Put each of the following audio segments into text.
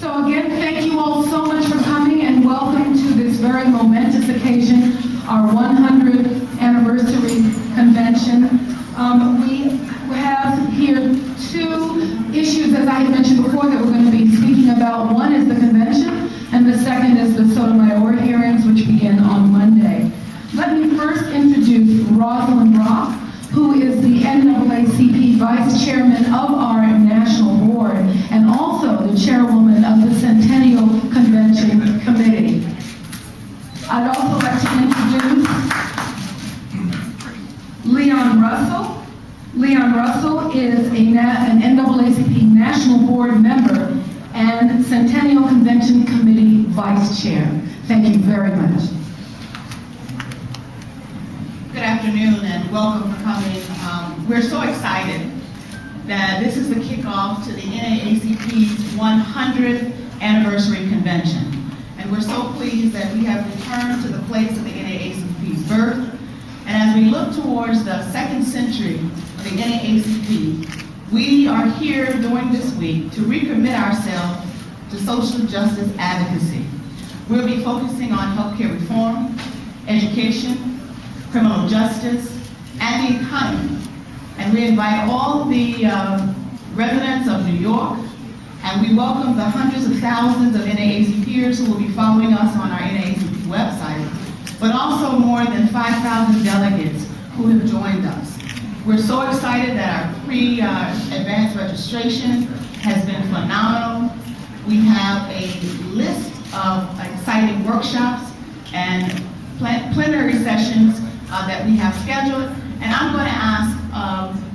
So again, thank you all so much for coming and welcome to this very momentous occasion, our 100th anniversary convention. We have here two issues, as I had mentioned before, that we're going to be speaking about. One is the convention, and the second is the Sotomayor hearings, which begin on Monday. Let me first introduce Rosalind Brock, who is the NAACP Vice Chairman of our National Board and also the Chairwoman of the Centennial Convention Committee. I'd also like to introduce Leon Russell. Leon Russell is an NAACP National Board member and Centennial Convention Committee Vice Chair. Thank you very much. Good afternoon and welcome for coming. We're so excited that this is the kickoff to the NAACP's 100th anniversary convention. And we're so pleased that we have returned to the place of the NAACP's birth. And as we look towards the second century of the NAACP, we are here during this week to recommit ourselves to social justice advocacy. We'll be focusing on healthcare reform, education, criminal justice, and the economy. And we invite all the residents of New York, and we welcome the hundreds of thousands of NAACPers who will be following us on our NAACP website, but also more than 5,000 delegates who have joined us. We're so excited that our pre-advanced registration has been phenomenal. We have a list of exciting workshops and plenary sessions that we have scheduled, and I'm going to ask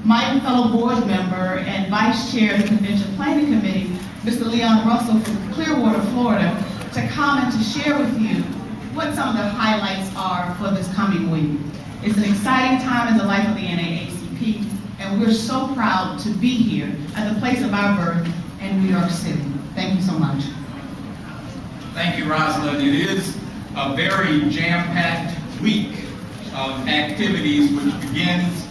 my fellow board member and vice chair of the Convention Planning Committee, Mr. Leon Russell from Clearwater, Florida, to come and to share with you what some of the highlights are for this coming week. It's an exciting time in the life of the NAACP, and we're so proud to be here at the place of our birth in New York City. Thank you so much. Thank you, Rosalind. It is a very jam-packed week of activities which begins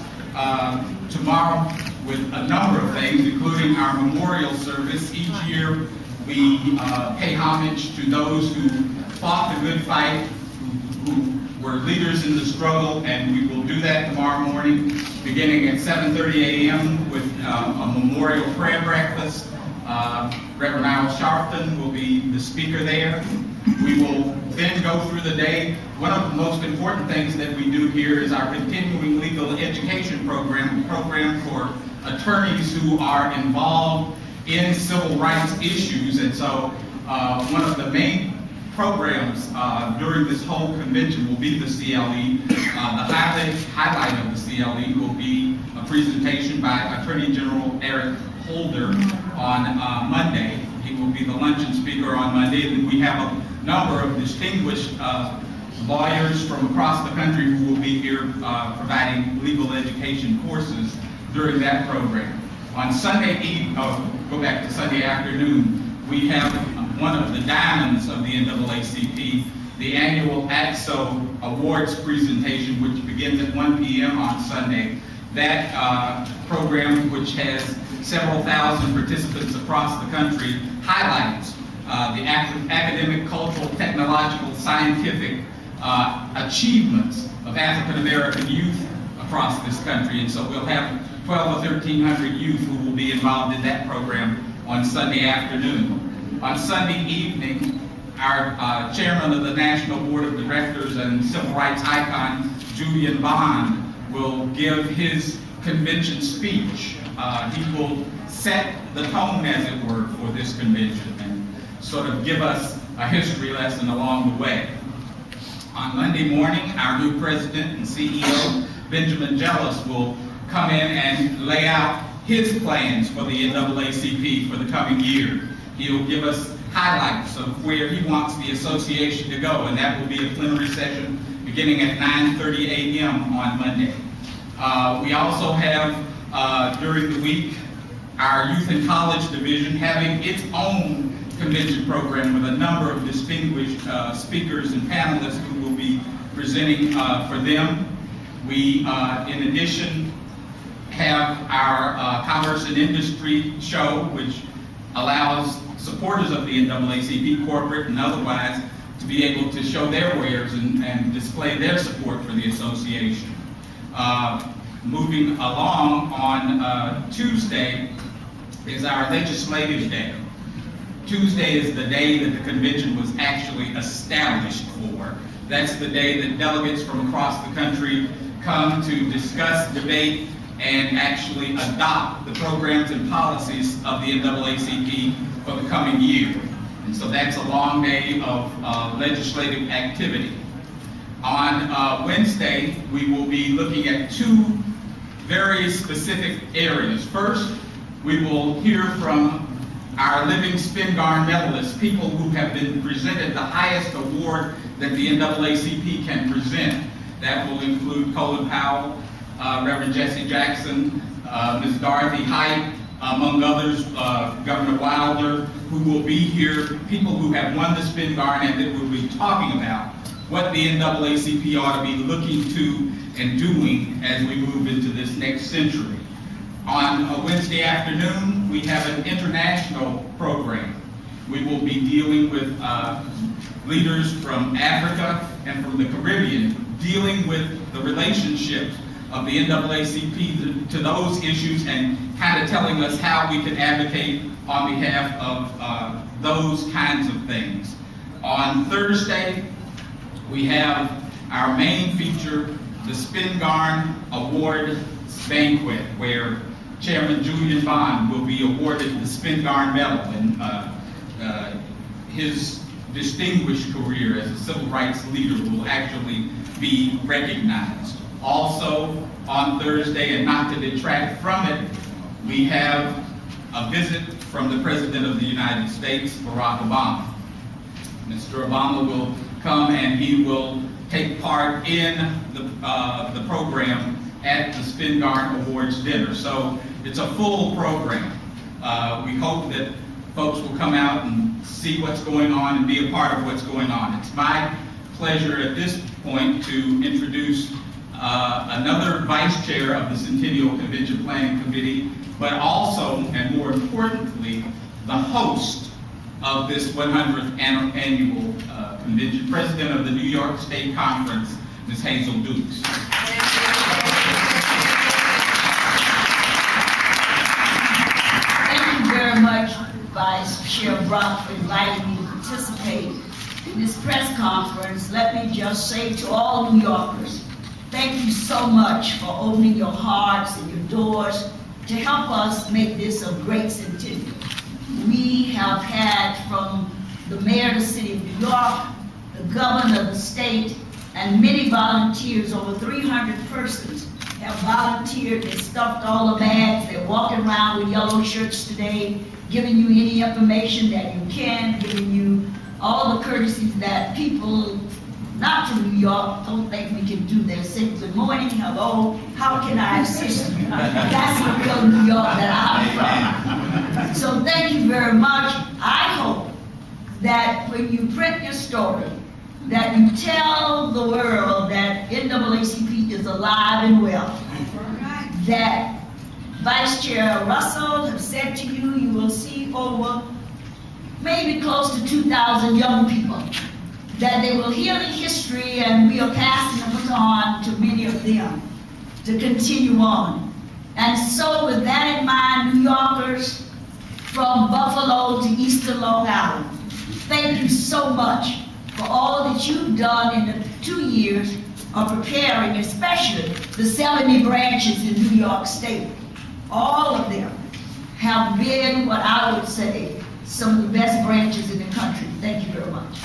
tomorrow with a number of things, including our memorial service. Each year we pay homage to those who fought the good fight, who were leaders in the struggle, and we will do that tomorrow morning beginning at 7:30 a.m. with a memorial prayer breakfast. Reverend Al Sharpton will be the speaker there. We will then go through the day. One of the most important things that we do here is our continuing legal education program for attorneys who are involved in civil rights issues. And so one of the main programs during this whole convention will be the CLE. The highlight of the CLE will be a presentation by Attorney General Eric Holder on Monday. He will be the luncheon speaker on Monday. And we have a number of distinguished lawyers from across the country who will be here providing legal education courses during that program. On Sunday evening, go back to Sunday afternoon, we have one of the diamonds of the NAACP, the annual AXO Awards presentation, which begins at 1 p.m. on Sunday. That program, which has several thousand participants across the country, highlights the academic, cultural, technological, scientific achievements of African American youth across this country. And so we'll have 1,200 or 1,300 youth who will be involved in that program on Sunday afternoon. On Sunday evening, our chairman of the National Board of Directors and civil rights icon, Julian Bond, will give his convention speech. He will set the tone, as it were, for this convention and sort of give us a history lesson along the way. On Monday morning, our new president and CEO, Benjamin Jealous, will come in and lay out his plans for the NAACP for the coming year. He'll give us highlights of where he wants the association to go, and that will be a plenary session beginning at 9:30 a.m. on Monday. We also have, during the week, our Youth and College Division having its own convention program with a number of distinguished speakers and panelists who will be presenting for them. We, in addition, have our Commerce and Industry show, which allows supporters of the NAACP, corporate and otherwise, to be able to show their wares and display their support for the association. Moving along, on Tuesday is our legislative day. Tuesday is the day that the convention was actually established for. That's the day that delegates from across the country come to discuss, debate, and actually adopt the programs and policies of the NAACP for the coming year. And so that's a long day of legislative activity. On Wednesday, we will be looking at two very specific areas. First, we will hear from our living Spingarn medalists, people who have been presented the highest award that the NAACP can present. That will include Colin Powell, Reverend Jesse Jackson, Ms. Dorothy Height, among others, Governor Wilder, who will be here, people who have won the Spingarn and that will be talking about what the NAACP ought to be looking to and doing as we move into this next century. On a Wednesday afternoon, we have an international program. We will be dealing with leaders from Africa and from the Caribbean, dealing with the relationship of the NAACP to those issues and kind of telling us how we can advocate on behalf of those kinds of things. On Thursday, we have our main feature, the Spingarn Award Banquet, where Chairman Julian Bond will be awarded the Spingarn Medal and his distinguished career as a civil rights leader will actually be recognized. Also on Thursday, and not to detract from it, we have a visit from the President of the United States, Barack Obama. Mr. Obama will come and he will take part in the program at the Spingarn Awards dinner. So it's a full program. We hope that folks will come out and see what's going on and be a part of what's going on. It's my pleasure at this point to introduce another vice chair of the Centennial Convention Planning Committee, but also, and more importantly, the host of this 100th annual convention, President of the New York State Conference, Ms. Hazel Dukes. Thank you very much, Vice Chair Brock, for inviting me to participate in this press conference. Let me just say to all New Yorkers, thank you so much for opening your hearts and your doors to help us make this a great centennial. We have had from the mayor of the city of New York, the governor of the state, and many volunteers, over 300 persons have volunteered. They stuffed all the bags. They're walking around with yellow shirts today, giving you any information that you can, giving you all the courtesies that people not from New York don't think we can do. They say, good morning, hello, how can I assist you? That's the real New York that I'm from. So thank you very much. I hope that when you print your story, that you tell the world that NAACP is alive and well. That Vice Chair Russell has said to you, you will see over maybe close to 2,000 young people, that they will hear the history, and we are passing it on to many of them to continue on. And so with that in mind, New Yorkers from Buffalo to Eastern Long Island, thank you so much for all that you've done in the 2 years of preparing, especially the 70 branches in New York State. All of them have been what I would say some of the best branches in the country. Thank you very much.